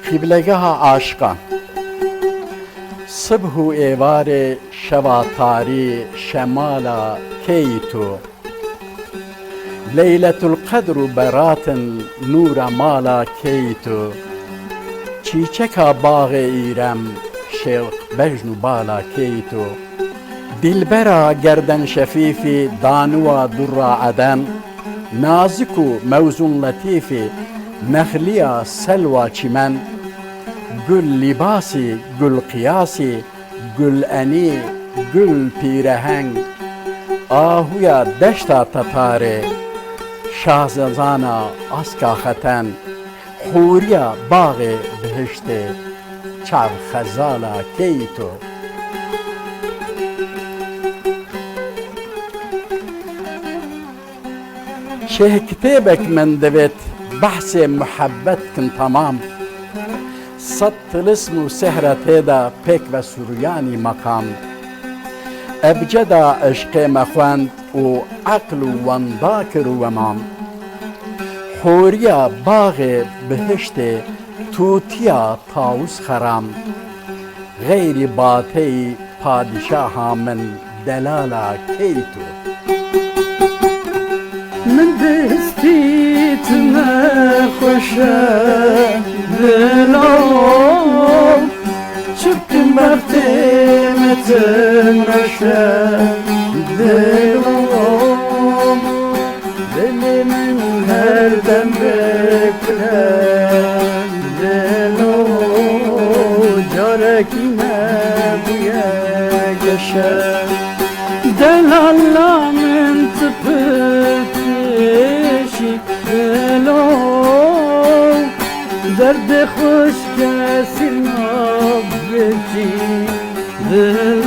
Kiblegaha aşka Sıbhu evare şeva tari şemala keytu Leyletul kadru beratın nura mala keytu Çiçeka bağı irem şevk bejnu bala keytu Dilbera gerden şefifi danuva durra aden Naziku mevzun latifi nehliya selva çimen Gül libasi, gül kıyasi, gül eni, gül pireheng Ahuya deşta tatare, şahzazana aska xeten Huriya bağı behişte, çar xezala keytu Şeh kitêbek min divêt behsê muhebbet kin temam Sed tilism û sehre têda pêk ve suryanî makam Ebceda eşqê me xwend û eql û wenda kir wemam Huriya bağı bihiştê tûtiya tawus xeram Geyrî bateyî padişaha min delala keytu من دستیت نخوشه دلم چپک مرتمتن نشه دلم دل من هر دم بکره دلم جارکی نبویه گشه دل الله من تپتشی دلو درد خوش کسی نبودی دل